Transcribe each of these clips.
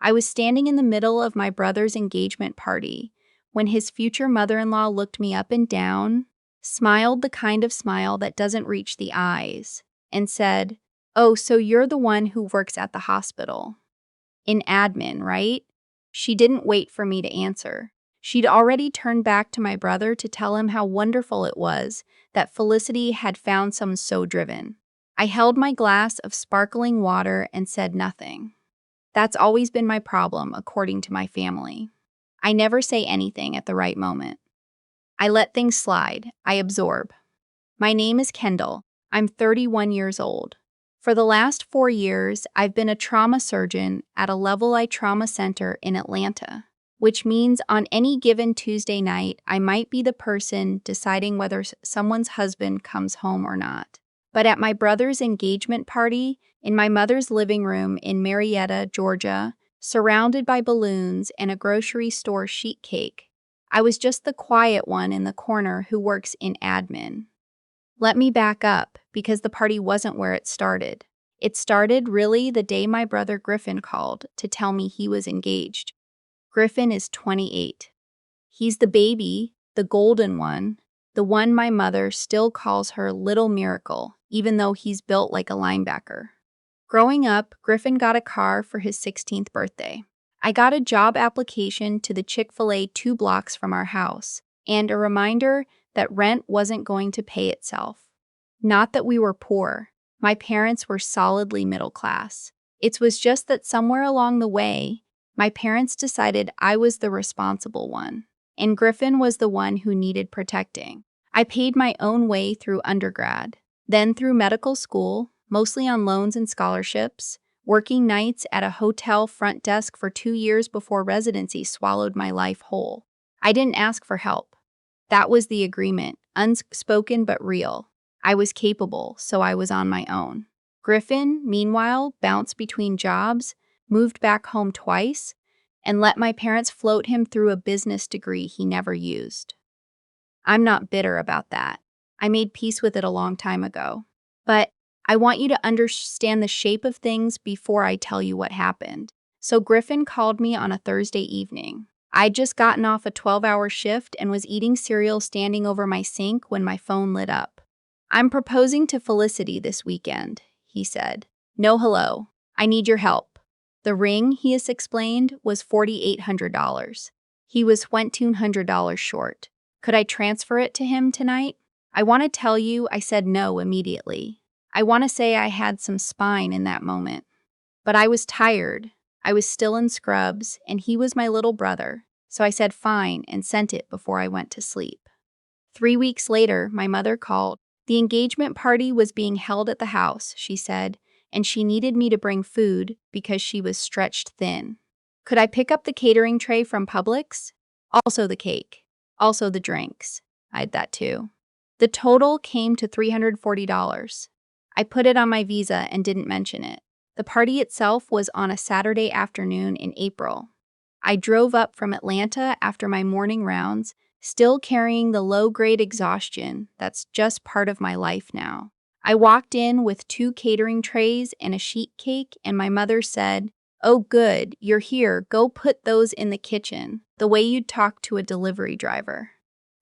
I was standing in the middle of my brother's engagement party when his future mother-in-law looked me up and down, smiled the kind of smile that doesn't reach the eyes, and said, "Oh, so you're the one who works at the hospital. In admin, right?" She didn't wait for me to answer. She'd already turned back to my brother to tell him how wonderful it was that Felicity had found someone so driven. I held my glass of sparkling water and said nothing. That's always been my problem, according to my family. I never say anything at the right moment. I let things slide. I absorb. My name is Kendall. I'm 31 years old. For the last 4 years, I've been a trauma surgeon at a Level I trauma center in Atlanta, which means on any given Tuesday night, I might be the person deciding whether someone's husband comes home or not. But at my brother's engagement party, in my mother's living room in Marietta, Georgia, surrounded by balloons and a grocery store sheet cake, I was just the quiet one in the corner who works in admin. Let me back up, because the party wasn't where it started. It started really the day my brother Griffin called to tell me he was engaged. Griffin is 28. He's the baby, the golden one, the one my mother still calls her Little Miracle, even though he's built like a linebacker. Growing up, Griffin got a car for his 16th birthday. I got a job application to the Chick-fil-A 2 blocks from our house, and a reminder that rent wasn't going to pay itself. Not that we were poor. My parents were solidly middle class. It was just that somewhere along the way, my parents decided I was the responsible one, and Griffin was the one who needed protecting. I paid my own way through undergrad, then through medical school, mostly on loans and scholarships, working nights at a hotel front desk for 2 years before residency swallowed my life whole. I didn't ask for help. That was the agreement, unspoken but real. I was capable, so I was on my own. Griffin, meanwhile, bounced between jobs, moved back home twice, and let my parents float him through a business degree he never used. I'm not bitter about that. I made peace with it a long time ago. But I want you to understand the shape of things before I tell you what happened. So Griffin called me on a Thursday evening. I'd just gotten off a 12-hour shift and was eating cereal standing over my sink when my phone lit up. "I'm proposing to Felicity this weekend," he said. "No hello. I need your help." The ring, he has explained, was $4,800. He was $1,200 short. Could I transfer it to him tonight? I want to tell you I said no immediately. I want to say I had some spine in that moment. But I was tired. I was still in scrubs, and he was my little brother, so I said fine and sent it before I went to sleep. 3 weeks later, my mother called. The engagement party was being held at the house, she said, and she needed me to bring food because she was stretched thin. Could I pick up the catering tray from Publix? Also the cake. Also the drinks. I had that too. The total came to $340. I put it on my visa and didn't mention it. The party itself was on a Saturday afternoon in April. I drove up from Atlanta after my morning rounds, still carrying the low-grade exhaustion that's just part of my life now. I walked in with 2 catering trays and a sheet cake, and my mother said, "Oh good, you're here, go put those in the kitchen," the way you'd talk to a delivery driver.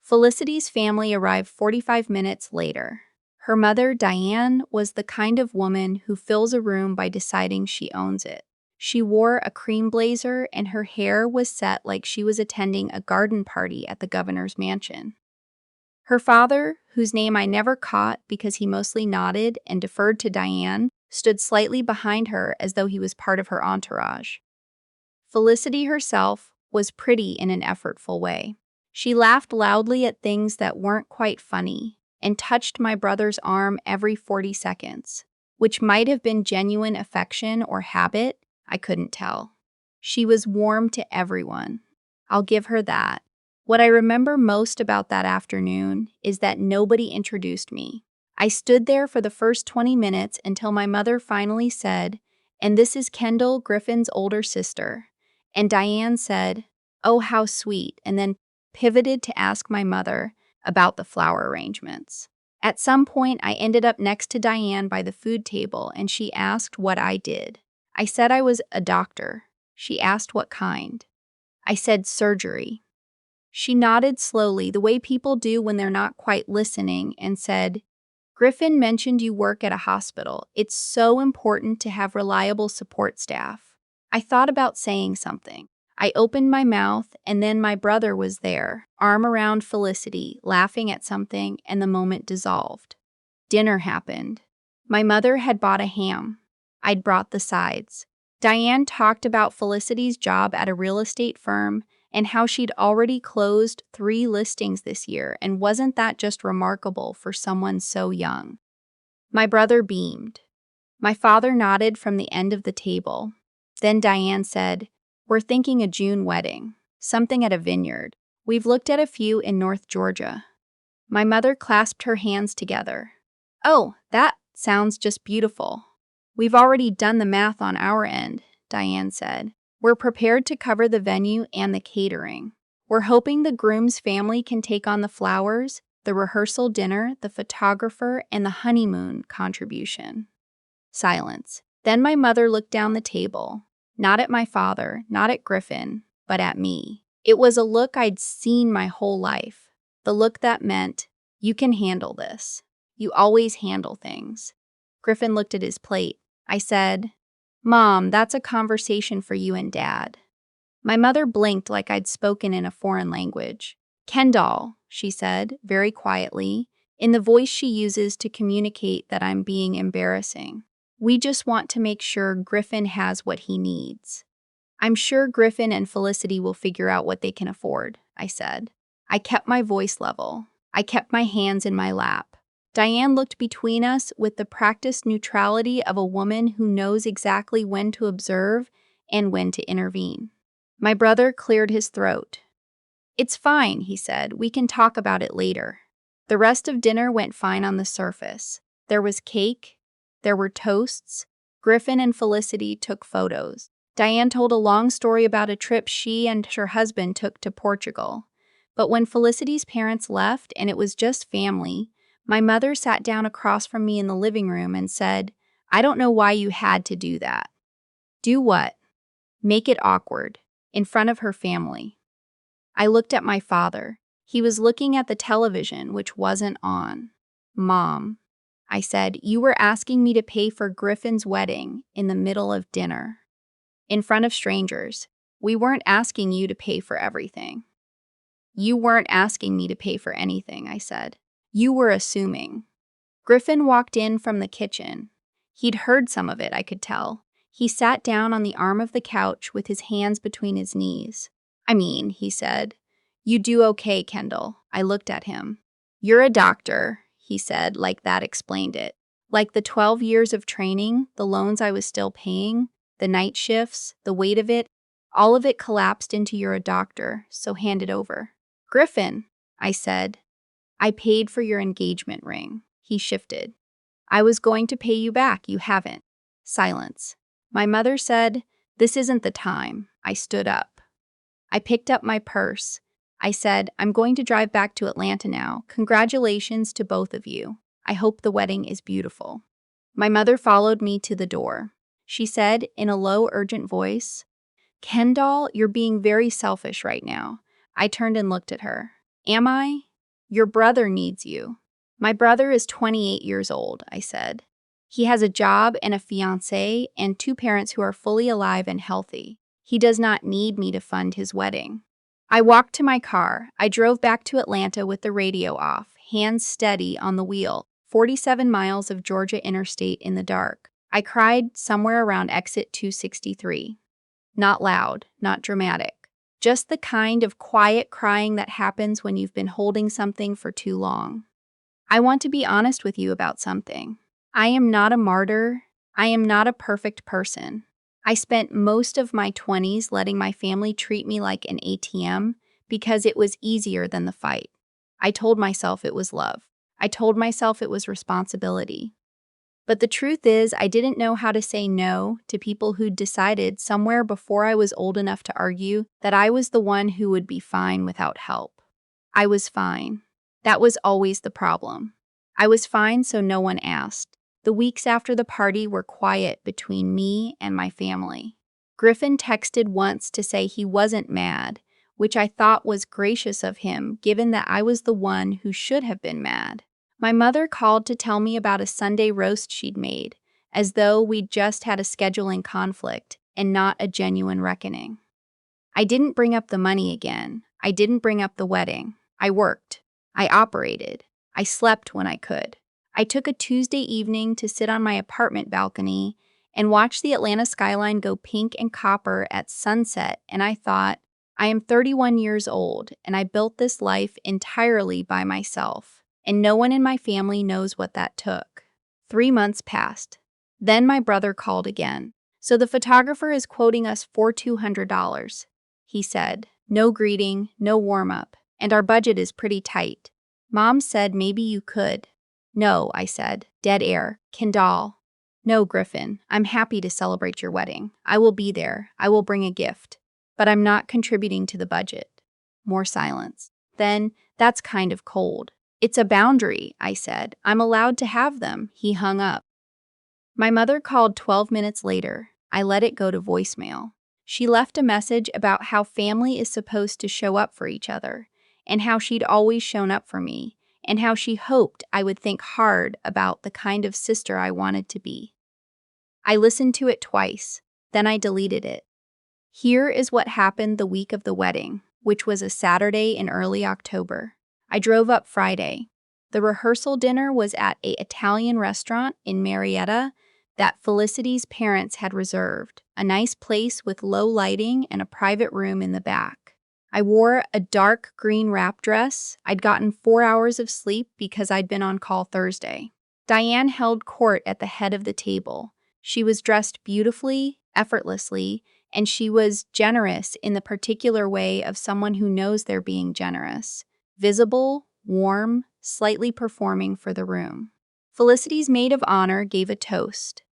Felicity's family arrived 45 minutes later. Her mother, Diane, was the kind of woman who fills a room by deciding she owns it. She wore a cream blazer and her hair was set like she was attending a garden party at the governor's mansion. Her father, whose name I never caught because he mostly nodded and deferred to Diane, stood slightly behind her as though he was part of her entourage. Felicity herself was pretty in an effortful way. She laughed loudly at things that weren't quite funny and touched my brother's arm every 40 seconds, which might have been genuine affection or habit, I couldn't tell. She was warm to everyone. I'll give her that. What I remember most about that afternoon is that nobody introduced me. I stood there for the first 20 minutes until my mother finally said, "And this is Kendall, Griffin's older sister." And Diane said, "Oh, how sweet," and then pivoted to ask my mother about the flower arrangements. At some point, I ended up next to Diane by the food table, and she asked what I did. I said I was a doctor. She asked what kind. I said surgery. She nodded slowly, the way people do when they're not quite listening, and said, Griffin mentioned you work at a hospital. It's so important to have reliable support staff. I thought about saying something. I opened my mouth, and then my brother was there, arm around Felicity, laughing at something, and the moment dissolved. Dinner happened. My mother had bought a ham. I'd brought the sides. Diane talked about Felicity's job at a real estate firm and how she'd already closed 3 listings this year, and wasn't that just remarkable for someone so young? My brother beamed. My father nodded from the end of the table. Then Diane said, We're thinking a June wedding, something at a vineyard. We've looked at a few in North Georgia. My mother clasped her hands together. Oh, that sounds just beautiful. We've already done the math on our end, Diane said. We're prepared to cover the venue and the catering. We're hoping the groom's family can take on the flowers, the rehearsal dinner, the photographer, and the honeymoon contribution. Silence. Then my mother looked down the table, not at my father, not at Griffin, but at me. It was a look I'd seen my whole life. The look that meant, you can handle this. You always handle things. Griffin looked at his plate. I said, Mom, that's a conversation for you and Dad. My mother blinked like I'd spoken in a foreign language. Kendall, she said, very quietly, in the voice she uses to communicate that I'm being embarrassing. We just want to make sure Griffin has what he needs. I'm sure Griffin and Felicity will figure out what they can afford, I said. I kept my voice level. I kept my hands in my lap. Diane looked between us with the practiced neutrality of a woman who knows exactly when to observe and when to intervene. My brother cleared his throat. It's fine, he said. We can talk about it later. The rest of dinner went fine on the surface. There was cake. There were toasts. Griffin and Felicity took photos. Diane told a long story about a trip she and her husband took to Portugal. But when Felicity's parents left and it was just family, my mother sat down across from me in the living room and said, I don't know why you had to do that. Do what? Make it awkward, in front of her family. I looked at my father. He was looking at the television, which wasn't on. Mom, I said, you were asking me to pay for Griffin's wedding in the middle of dinner. In front of strangers. We weren't asking you to pay for everything. You weren't asking me to pay for anything, I said. You were assuming. Griffin walked in from the kitchen. He'd heard some of it, I could tell. He sat down on the arm of the couch with his hands between his knees. He said, you do okay, Kendall. I looked at him. You're a doctor, he said, like that explained it. Like the 12 years of training, the loans I was still paying, the night shifts, the weight of it, all of it collapsed into you're a doctor, so hand it over. Griffin, I said. I paid for your engagement ring. He shifted. I was going to pay you back. You haven't. Silence. My mother said, this isn't the time. I stood up. I picked up my purse. I said, I'm going to drive back to Atlanta now. Congratulations to both of you. I hope the wedding is beautiful. My mother followed me to the door. She said in a low, urgent voice, Kendall, you're being very selfish right now. I turned and looked at her. Am I? Your brother needs you. My brother is 28 years old, I said. He has a job and a fiancé and 2 parents who are fully alive and healthy. He does not need me to fund his wedding. I walked to my car. I drove back to Atlanta with the radio off, hands steady on the wheel, 47 miles of Georgia interstate in the dark. I cried somewhere around exit 263. Not loud, not dramatic. Just the kind of quiet crying that happens when you've been holding something for too long. I want to be honest with you about something. I am not a martyr. I am not a perfect person. I spent most of my 20s letting my family treat me like an ATM because it was easier than the fight. I told myself it was love. I told myself it was responsibility. But the truth is, I didn't know how to say no to people who'd decided somewhere before I was old enough to argue that I was the one who would be fine without help. I was fine. That was always the problem. I was fine, so no one asked. The weeks after the party were quiet between me and my family. Griffin texted once to say he wasn't mad, which I thought was gracious of him given that I was the one who should have been mad. My mother called to tell me about a Sunday roast she'd made, as though we'd just had a scheduling conflict and not a genuine reckoning. I didn't bring up the money again. I didn't bring up the wedding. I worked. I operated. I slept when I could. I took a Tuesday evening to sit on my apartment balcony and watch the Atlanta skyline go pink and copper at sunset, and I thought, I am 31 years old, and I built this life entirely by myself, and no one in my family knows what that took. 3 months passed. Then my brother called again. So the photographer is quoting us for $200. He said, no greeting, no warm-up, and our budget is pretty tight. Mom said maybe you could. No, I said, dead air. Kendall. No, Griffin, I'm happy to celebrate your wedding. I will be there. I will bring a gift. But I'm not contributing to the budget. More silence. Then, that's kind of cold. It's a boundary, I said. I'm allowed to have them. He hung up. My mother called 12 minutes later. I let it go to voicemail. She left a message about how family is supposed to show up for each other, and how she'd always shown up for me, and how she hoped I would think hard about the kind of sister I wanted to be. I listened to it twice, then I deleted it. Here is what happened the week of the wedding, which was a Saturday in early October. I drove up Friday. The rehearsal dinner was at an Italian restaurant in Marietta that Felicity's parents had reserved, a nice place with low lighting and a private room in the back. I wore a dark green wrap dress. I'd gotten 4 hours of sleep because I'd been on call Thursday. Diane held court at the head of the table. She was dressed beautifully, effortlessly, and she was generous in the particular way of someone who knows they're being generous. Visible, warm, slightly performing for the room. Felicity's maid of honor gave a toast.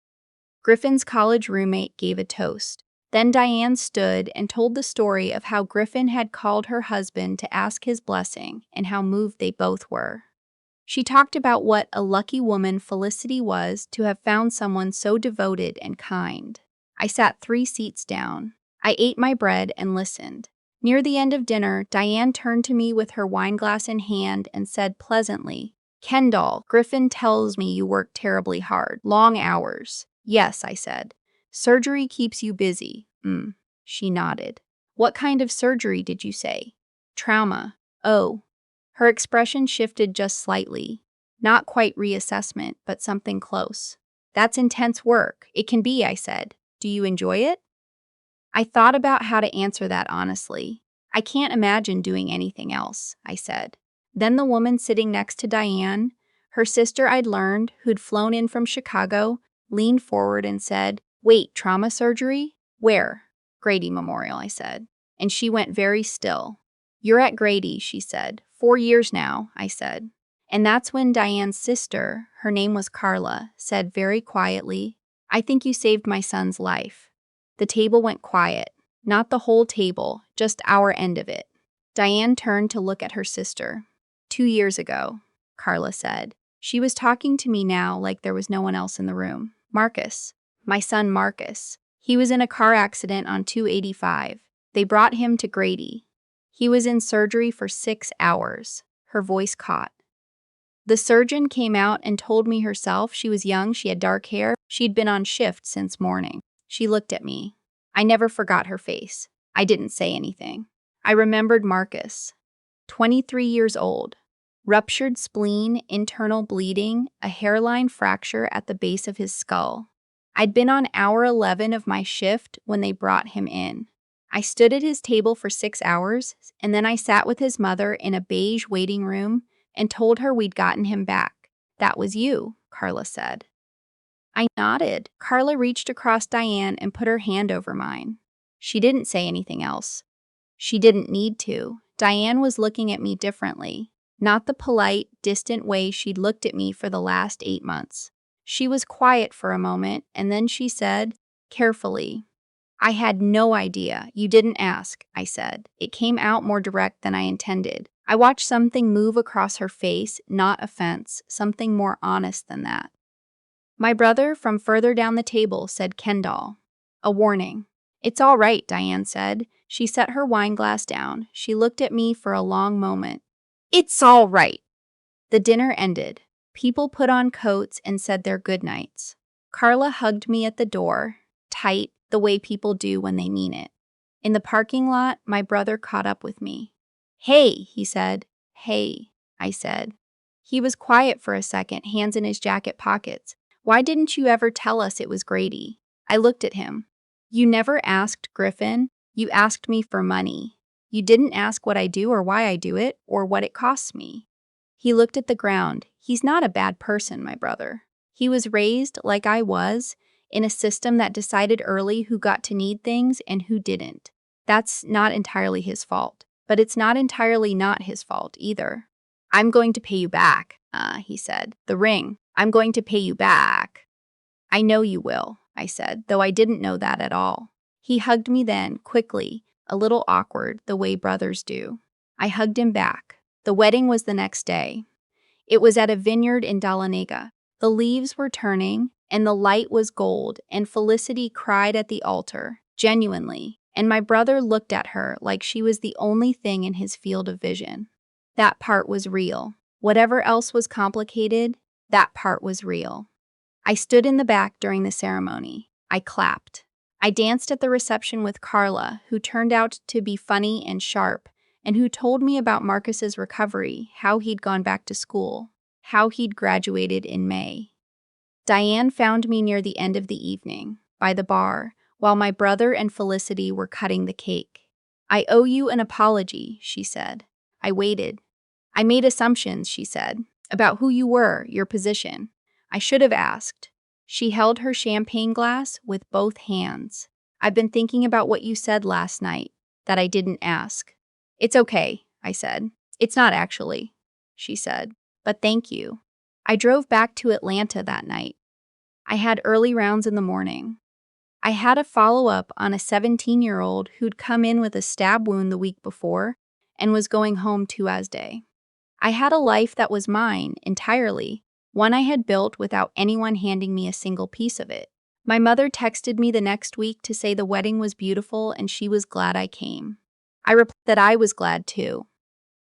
Griffin's college roommate gave a toast. Then Diane stood and told the story of how Griffin had called her husband to ask his blessing and how moved they both were. She talked about what a lucky woman Felicity was to have found someone so devoted and kind. I sat 3 seats down. I ate my bread and listened. Near the end of dinner, Diane turned to me with her wineglass in hand and said pleasantly, Kendall, Griffin tells me you work terribly hard, long hours. Yes, I said. Surgery keeps you busy. She nodded. What kind of surgery did you say? Trauma. Oh. Her expression shifted just slightly. Not quite reassessment, but something close. That's intense work. It can be, I said. Do you enjoy it? I thought about how to answer that honestly. I can't imagine doing anything else, I said. Then the woman sitting next to Diane, her sister I'd learned, who'd flown in from Chicago, leaned forward and said, Wait, trauma surgery? Where? Grady Memorial, I said. And she went very still. You're at Grady, she said. 4 years now, I said. And that's when Diane's sister, her name was Carla, said very quietly, I think you saved my son's life. The table went quiet. Not the whole table, just our end of it. Diane turned to look at her sister. 2 years ago, Carla said. She was talking to me now like there was no one else in the room. Marcus. My son Marcus. He was in a car accident on 285. They brought him to Grady. He was in surgery for 6 hours. Her voice caught. The surgeon came out and told me herself she was young, she had dark hair, she'd been on shift since morning. She looked at me. I never forgot her face. I didn't say anything. I remembered Marcus. 23 years old. Ruptured spleen, internal bleeding, a hairline fracture at the base of his skull. I'd been on hour 11 of my shift when they brought him in. I stood at his table for 6 hours, and then I sat with his mother in a beige waiting room and told her we'd gotten him back. That was you, Carla said. I nodded. Carla reached across Diane and put her hand over mine. She didn't say anything else. She didn't need to. Diane was looking at me differently, not the polite, distant way she'd looked at me for the last 8 months. She was quiet for a moment, and then she said, carefully, I had no idea. You didn't ask, I said. It came out more direct than I intended. I watched something move across her face, not offense, something more honest than that. My brother from further down the table said Kendall. A warning. It's all right, Diane said. She set her wine glass down. She looked at me for a long moment. It's all right. The dinner ended. People put on coats and said their goodnights. Carla hugged me at the door, tight, the way people do when they mean it. In the parking lot, my brother caught up with me. Hey, he said. Hey, I said. He was quiet for a second, hands in his jacket pockets. Why didn't you ever tell us it was Grady? I looked at him. You never asked, Griffin. You asked me for money. You didn't ask what I do or why I do it or what it costs me. He looked at the ground. He's not a bad person, my brother. He was raised, like I was, in a system that decided early who got to need things and who didn't. That's not entirely his fault, but it's not entirely not his fault either. I'm going to pay you back, he said. The ring. I'm going to pay you back. I know you will, I said, though I didn't know that at all. He hugged me then, quickly, a little awkward, the way brothers do. I hugged him back. The wedding was the next day. It was at a vineyard in Dahlonega. The leaves were turning, and the light was gold, and Felicity cried at the altar, genuinely, and my brother looked at her like she was the only thing in his field of vision. That part was real. Whatever else was complicated, that part was real. I stood in the back during the ceremony. I clapped. I danced at the reception with Carla, who turned out to be funny and sharp, and who told me about Marcus's recovery, how he'd gone back to school, how he'd graduated in May. Diane found me near the end of the evening, by the bar, while my brother and Felicity were cutting the cake. I owe you an apology, she said. I waited. I made assumptions, she said, about who you were, your position. I should have asked. She held her champagne glass with both hands. I've been thinking about what you said last night, that I didn't ask. It's okay, I said. It's not actually, she said, but thank you. I drove back to Atlanta that night. I had early rounds in the morning. I had a follow-up on a 17-year-old who'd come in with a stab wound the week before and was going home Tuesday. I had a life that was mine entirely, one I had built without anyone handing me a single piece of it. My mother texted me the next week to say the wedding was beautiful and she was glad I came. I replied that I was glad too.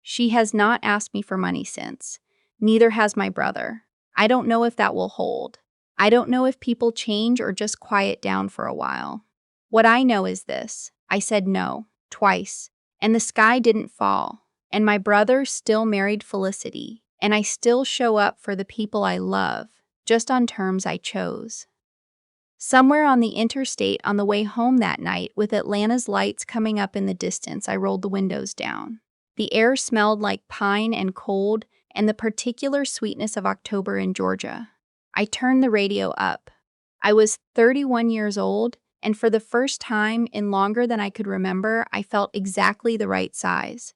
She has not asked me for money since. Neither has my brother. I don't know if that will hold. I don't know if people change or just quiet down for a while. What I know is this. I said no, twice, and the sky didn't fall. And my brother still married Felicity, and I still show up for the people I love, just on terms I chose. Somewhere on the interstate on the way home that night, with Atlanta's lights coming up in the distance, I rolled the windows down. The air smelled like pine and cold and the particular sweetness of October in Georgia. I turned the radio up. I was 31 years old, and for the first time in longer than I could remember, I felt exactly the right size.